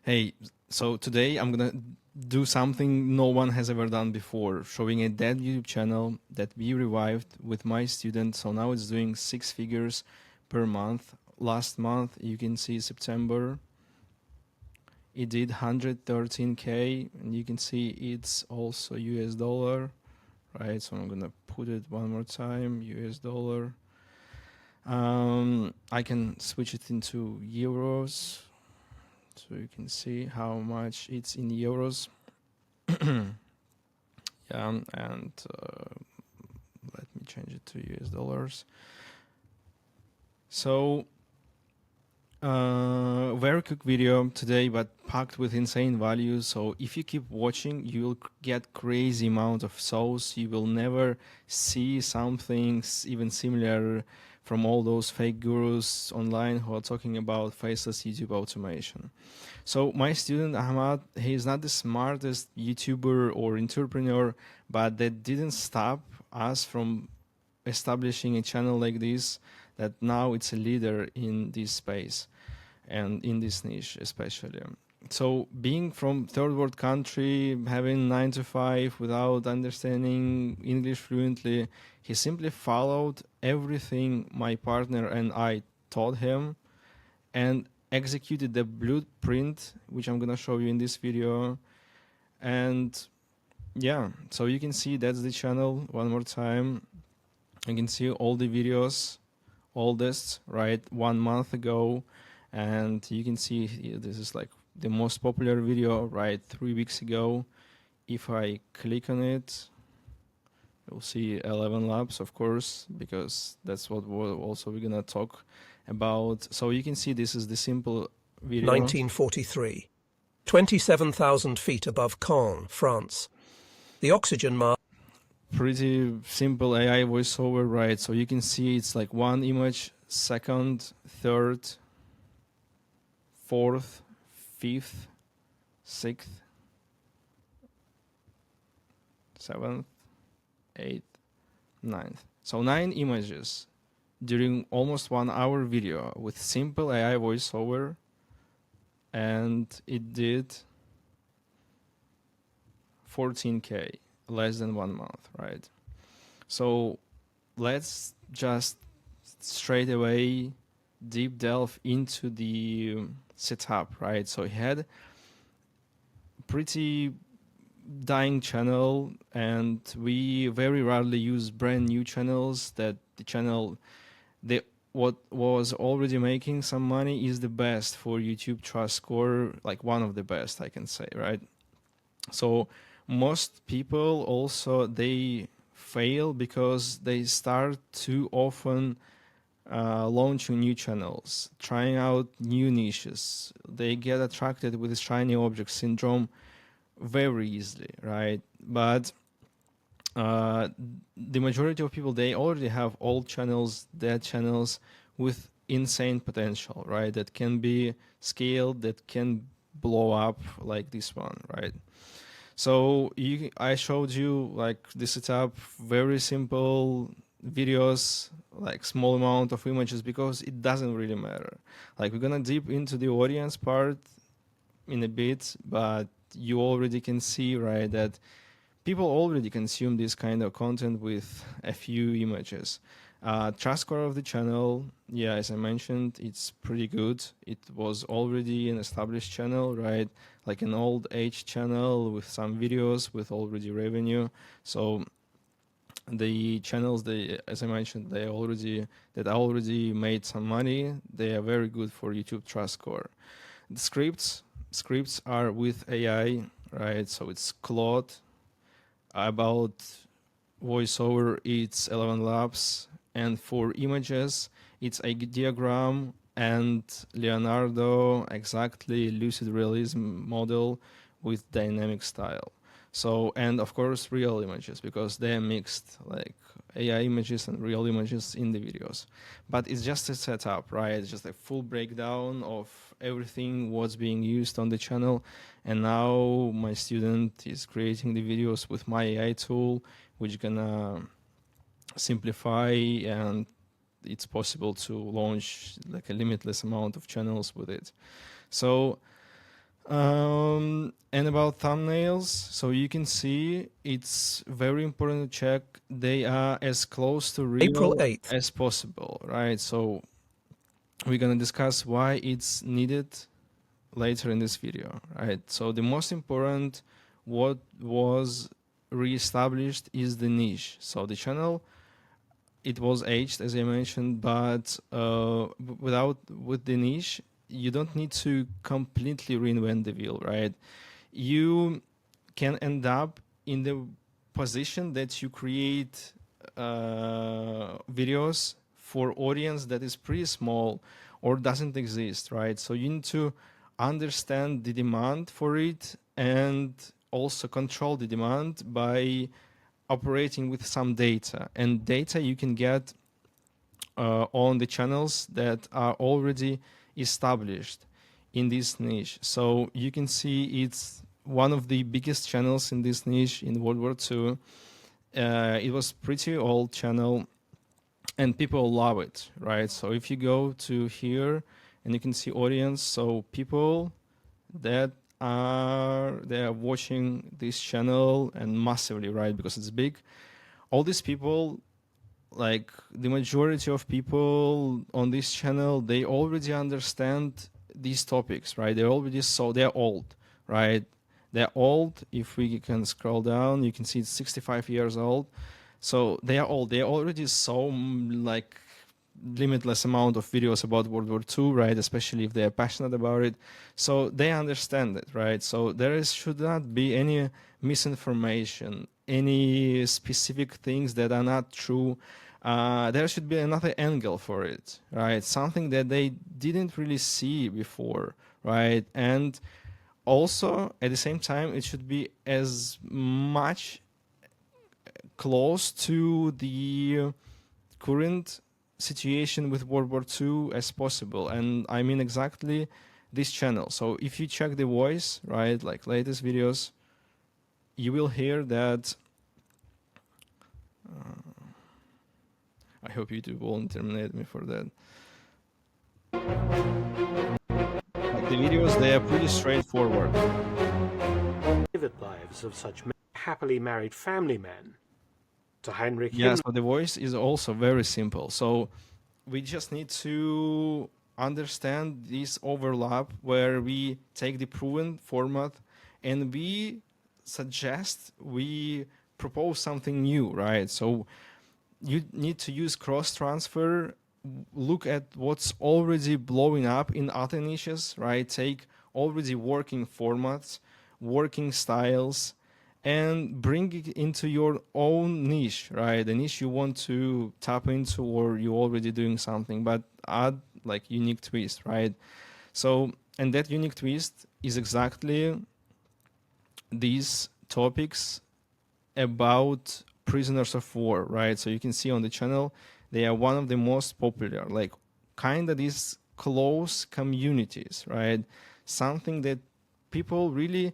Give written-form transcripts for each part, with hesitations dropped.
Hey, so today I'm gonna do something no one has ever done before, showing a dead YouTube channel that we revived with my student. So now it's doing 6 figures per month. Last month, you can see September, it did 113K, and you can see it's also US dollar, right? So I'm gonna put it one more time, US dollar. I can switch it into euros. So you can see how much it's in euros. Yeah, and let me change it to US dollars. So, very quick video today, but packed with insane values. So if you keep watching, you'll get crazy amount of souls. You will never see something even similar from all those fake gurus online who are talking about faceless YouTube automation. So my student Ahmad, he is not the smartest YouTuber or entrepreneur, but that didn't stop us from establishing a channel like this, that now it's a leader in this space and in this niche especially. So being from third world country, having 9 to 5 without understanding English fluently, he simply followed everything my partner and I taught him and executed the blueprint, which I'm gonna show you in this video. And yeah, so you can see that's the channel one more time. You can see all the videos, oldest, right, 1 month ago. And you can see this is like the most popular video, right, 3 weeks ago. If I click on it, you'll see 11 laps, of course, because that's what we're gonna talk about. So you can see this is the simple video. 1943, 27,000 feet above Caen, France. The oxygen mask. Pretty simple AI voiceover, right? So you can see it's like one image, second, third, fourth, fifth, sixth, seventh, eighth, ninth. So 9 images during almost 1 hour video with simple AI voiceover, and it did 14K, less than 1 month, right? So let's just straight away deep delve into the setup, right? So he had pretty dying channel, and we very rarely use brand new channels. That the channel, what was already making some money is the best for YouTube trust score, like one of the best, I can say, right? So most people also, they fail because they start too often launching new channels, trying out new niches. They get attracted with the shiny object syndrome very easily, right? But the majority of people, they already have old channels, dead channels with insane potential, right? That can be scaled, that can blow up like this one, right? So I showed you like the setup, very simple videos, like small amount of images, because it doesn't really matter. Like we're gonna deep into the audience part in a bit, but you already can see, right, that people already consume this kind of content with a few images. Trust score of the channel, yeah, as I mentioned, it's pretty good. It was already an established channel, right? Like an old age channel with some videos with already revenue. So the channels, they, as I mentioned, they already made some money. They are very good for YouTube trust score. The scripts are with AI, right? So it's Claude. About voiceover, it's 11 labs, and for images, it's a diagram and Leonardo, exactly lucid realism model with dynamic style. So, and of course, real images, because they're mixed, like AI images and real images in the videos. But it's just a setup, right? It's just a full breakdown of everything, what's being used on the channel. And now my student is creating the videos with my AI tool, which gonna simplify, and it's possible to launch like a limitless amount of channels with it. So And about thumbnails, so you can see it's very important to check they are as close to April real 8th. as possible, right? So we're gonna discuss why it's needed later in this video, right? So the most important, what was reestablished is the niche. So the channel, it was aged as I mentioned, but with the niche, you don't need to completely reinvent the wheel, right? You can end up in the position that you create videos for audience that is pretty small or doesn't exist, right? So you need to understand the demand for it and also control the demand by operating with some data. And data you can get on the channels that are already established in this niche. So you can see it's one of the biggest channels in this niche in World War II. It was pretty old channel and people love it, right? So if you go to here and you can see audience, so people that they are watching this channel and massively, right? Because it's big. All these people, like the majority of people on this channel, they already understand these topics, right? They're already, so they're old, right? They're old. If we can scroll down, you can see it's 65 years old. So they are old. They already saw like limitless amount of videos about World War II, right? Especially if they are passionate about it. So they understand it, right? So should not be any misinformation, any specific things that are not true. There should be another angle for it, right? Something that they didn't really see before, right? And also at the same time, it should be as much close to the current situation with World War II as possible. And I mean exactly this channel. So if you check the voice, right, like latest videos, you will hear that. I hope YouTube won't terminate me for that. Like the videos, they are pretty straightforward. Private lives of such happily married family men. To Heinrich Yeah, Himmler. so the voice is also very simple. So we just need to understand this overlap where we take the proven format and we propose something new, right? So you need to use cross transfer, look at what's already blowing up in other niches, right? Take already working formats, working styles, and bring it into your own niche, right? The niche you want to tap into, or you're already doing something, but add like unique twist, right? So, and that unique twist is exactly these topics about prisoners of war, right? So you can see on the channel, they are one of the most popular, like kind of these close communities, right? Something that people really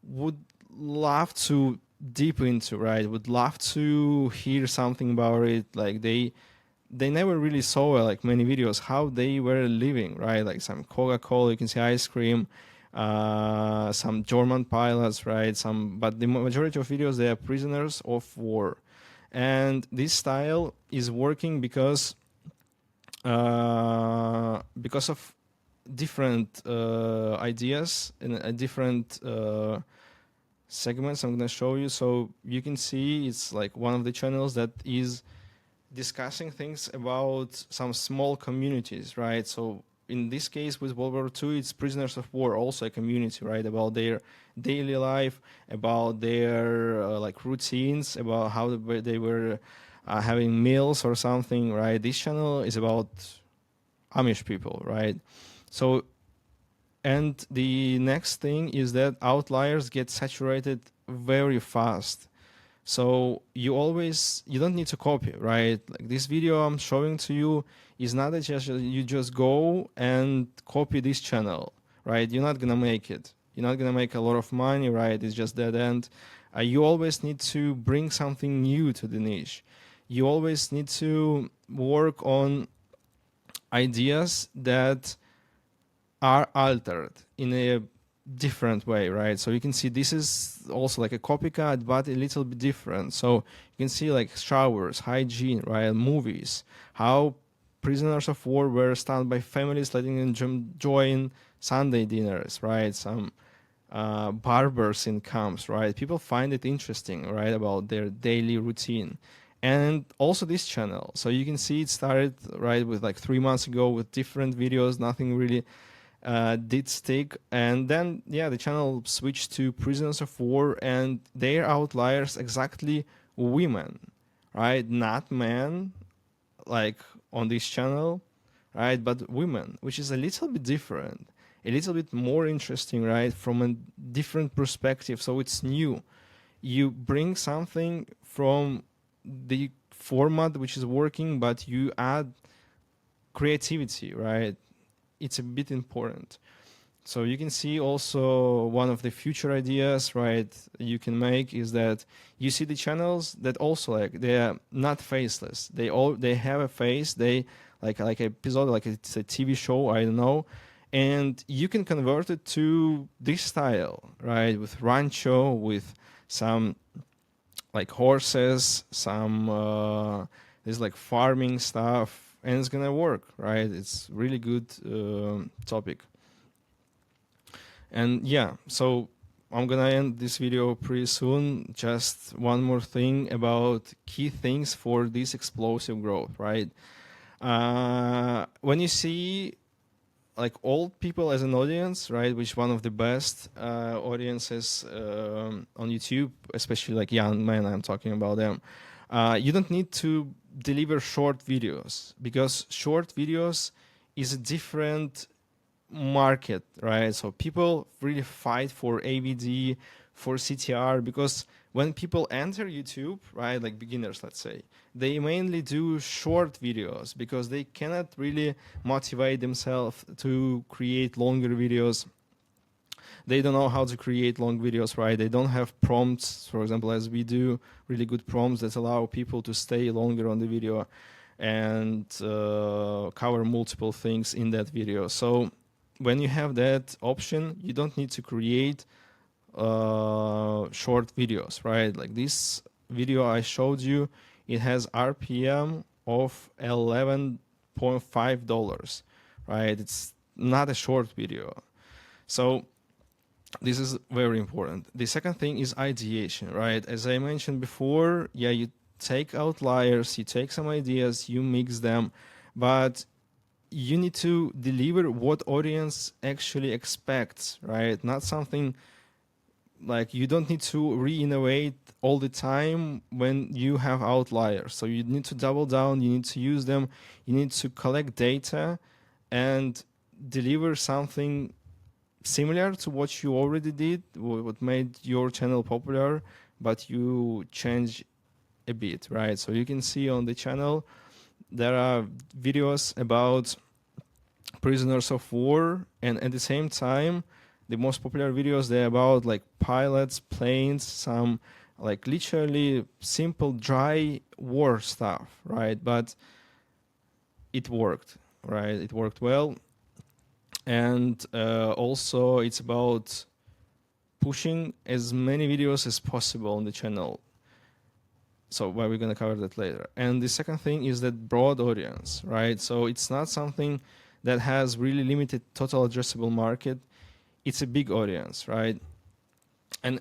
would love to deep into, right? Would love to hear something about it. Like they never really saw like many videos how they were living, right? Like some Coca-Cola, you can see ice cream, some German pilots, right? But the majority of videos, they are prisoners of war, and this style is working because of different ideas and different segments I'm gonna show you. So you can see it's like one of the channels that is discussing things about some small communities, right? So in this case with World War II, it's prisoners of war, also a community, right? About their daily life, about their like routines, about how they were having meals or something, right? This channel is about Amish people, right? So, and the next thing is that outliers get saturated very fast. So you don't need to copy, right? Like this video I'm showing to you is not that you just go and copy this channel, right? You're not gonna make it. You're not gonna make a lot of money, right? It's just dead end. You always need to bring something new to the niche. You always need to work on ideas that are altered in a different way, right? So you can see this is also like a copycat, but a little bit different. So you can see like showers, hygiene, right? Movies, how prisoners of war were stunned by families letting them join Sunday dinners, right? Some barbers in camps, right? People find it interesting, right, about their daily routine. And also this channel. So you can see it started, right, with like 3 months ago with different videos, nothing really did stick. And then, yeah, the channel switched to prisoners of war, and their outliers exactly women, right? Not men, like on this channel, right? But women, which is a little bit different, a little bit more interesting, right? From a different perspective. So it's new. You bring something from the format which is working, but you add creativity, right? It's a bit important. So you can see also one of the future ideas, right, you can make is that you see the channels that also like they are not faceless. They have a face. They like episode like it's a TV show. I don't know, and you can convert it to this style, right, with rancho, with some like horses, some there's like farming stuff, and it's gonna work, right? It's really good topic. And yeah, so I'm gonna end this video pretty soon. Just one more thing about key things for this explosive growth, right? When you see like old people as an audience, right, which one of the best audiences on YouTube, especially like young men, I'm talking about them. You don't need to deliver short videos because short videos is a different market, right? So people really fight for AVD, for CTR, because when people enter YouTube, right, like beginners, let's say, they mainly do short videos because they cannot really motivate themselves to create longer videos. They don't know how to create long videos, right? They don't have prompts, for example, as we do, really good prompts that allow people to stay longer on the video and cover multiple things in that video. So when you have that option, you don't need to create short videos, right? Like this video I showed you, it has RPM of $11.5, right? It's not a short video. So this is very important. The second thing is ideation, right? As I mentioned before, yeah, you take outliers, you take some ideas, you mix them, but you need to deliver what audience actually expects, right? Not something like you don't need to re-innovate all the time when you have outliers. So you need to double down, you need to use them, you need to collect data and deliver something similar to what you already did, what made your channel popular, but you change a bit, right? So you can see on the channel there are videos about prisoners of war, and at the same time the most popular videos they're about like pilots, planes, some like literally simple dry war stuff, right? But it worked, right? It worked well. And also it's about pushing as many videos as possible on the channel. So we're going to cover that later. And the second thing is that broad audience, right? So it's not something that has really limited total addressable market. It's a big audience, right? And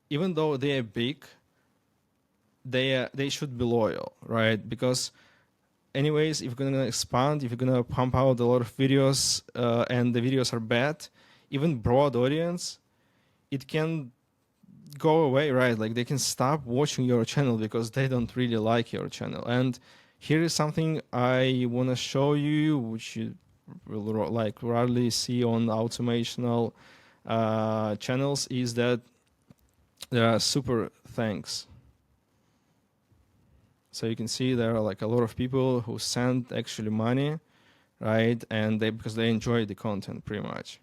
even though they are big, they should be loyal, right? Because anyways, if you're going to expand, if you're going to pump out a lot of videos and the videos are bad, even broad audience, it can go away, right? Like they can stop watching your channel because they don't really like your channel. And here is something I want to show you, which you will like rarely see on automational channels, is that there are super thanks. So you can see there are like a lot of people who send actually money, right? And because they enjoy the content pretty much.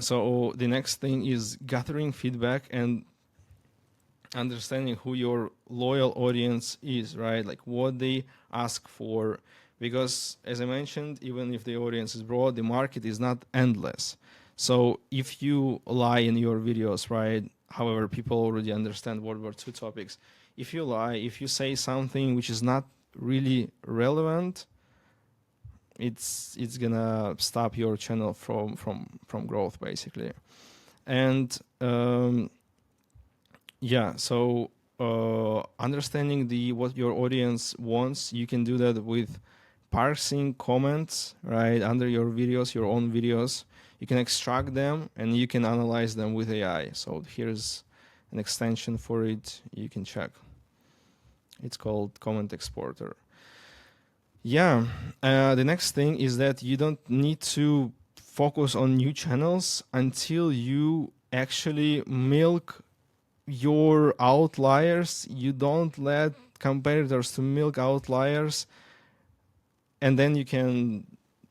So the next thing is gathering feedback and understanding who your loyal audience is, right? Like what they ask for, because as I mentioned, even if the audience is broad, the market is not endless. So if you lie in your videos, right? However, people already understand World War II topics. If you lie, if you say something which is not really relevant, it's gonna stop your channel from growth, basically. And yeah, so understanding what your audience wants, you can do that with parsing comments, right, under your videos, your own videos. You can extract them and you can analyze them with AI. So here's an extension for it. You can check. It's called Comment Exporter. Yeah, the next thing is that you don't need to focus on new channels until you actually milk your outliers. You don't let competitors to milk outliers, and then you can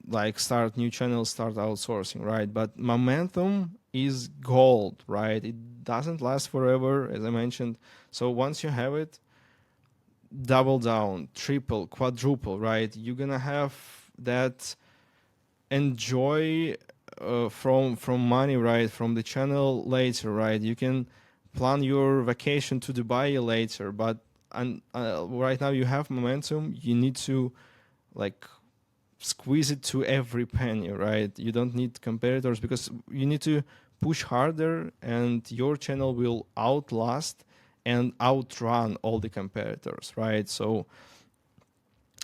like start new channels, start outsourcing, right? But momentum is gold, right? It doesn't last forever, as I mentioned. So once you have it, double down, triple, quadruple, right? You're gonna have that enjoy from money, right? From the channel later, right? You can plan your vacation to Dubai later, but right now you have momentum. You need to like squeeze it to every penny, right? You don't need competitors because you need to push harder, and your channel will outlast and outrun all the competitors, right? So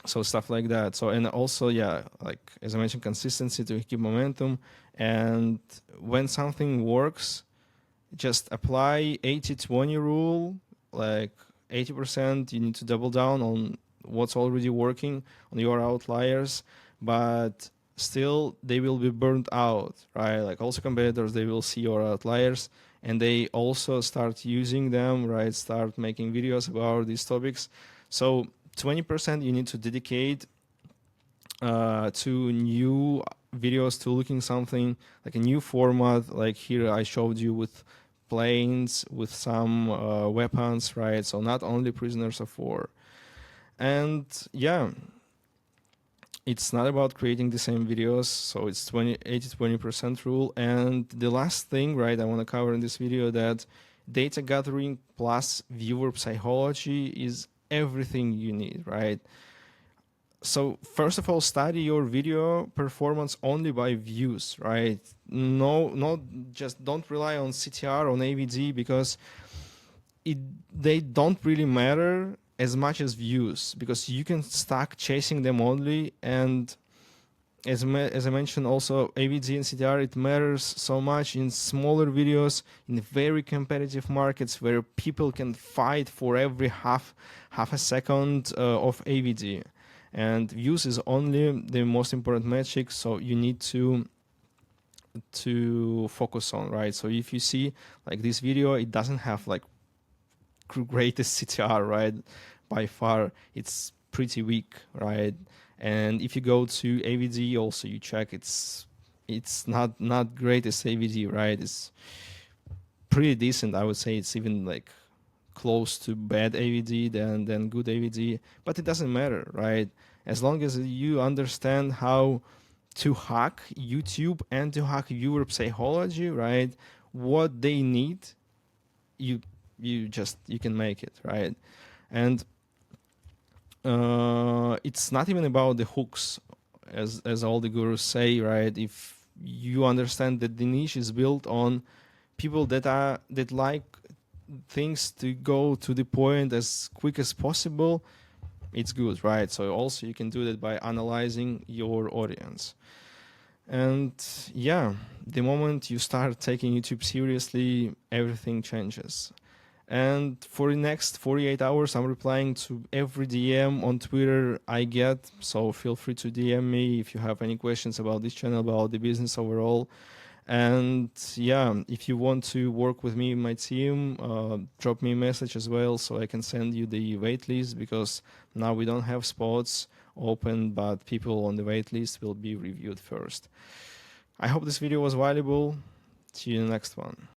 stuff like that. So, and also, yeah, like as I mentioned, consistency to keep momentum. And when something works, just apply 80-20 rule. Like 80% you need to double down on what's already working on your outliers, but still they will be burnt out, right? Like also competitors, they will see your outliers and they also start using them, right? Start making videos about these topics. So 20% you need to dedicate to new videos, to looking something like a new format. Like here I showed you with planes, with some weapons, right? So not only prisoners of war. And yeah, it's not about creating the same videos. So it's 80-20% rule. And the last thing, right, I want to cover in this video, that data gathering plus viewer psychology is everything you need, right? So first of all, study your video performance only by views, right? No, not just don't rely on CTR, on AVD, because they don't really matter as much as views, because you can start chasing them only. And as I mentioned, also AVD and CTR, it matters so much in smaller videos, in very competitive markets where people can fight for every half a second of AVD. And views is only the most important metric, so you need to focus on, right? So if you see like this video, it doesn't have like greatest CTR, right? By far, it's pretty weak, right? And if you go to AVD, also you check, it's not greatest AVD, right? It's pretty decent, I would say. It's even like close to bad AVD than good AVD, but it doesn't matter, right? As long as you understand how to hack YouTube and to hack viewer psychology, right? What they need, you can make it, right? And it's not even about the hooks, as all the gurus say, right? If you understand that the niche is built on people that like things to go to the point as quick as possible, it's good, right? So also you can do that by analyzing your audience. And yeah, the moment you start taking YouTube seriously, everything changes. And for the next 48 hours, I'm replying to every DM on Twitter I get. So feel free to DM me if you have any questions about this channel, about the business overall. And yeah, if you want to work with me and my team, drop me a message as well so I can send you the wait list, because now we don't have spots open, but people on the wait list will be reviewed first. I hope this video was valuable. See you in the next one.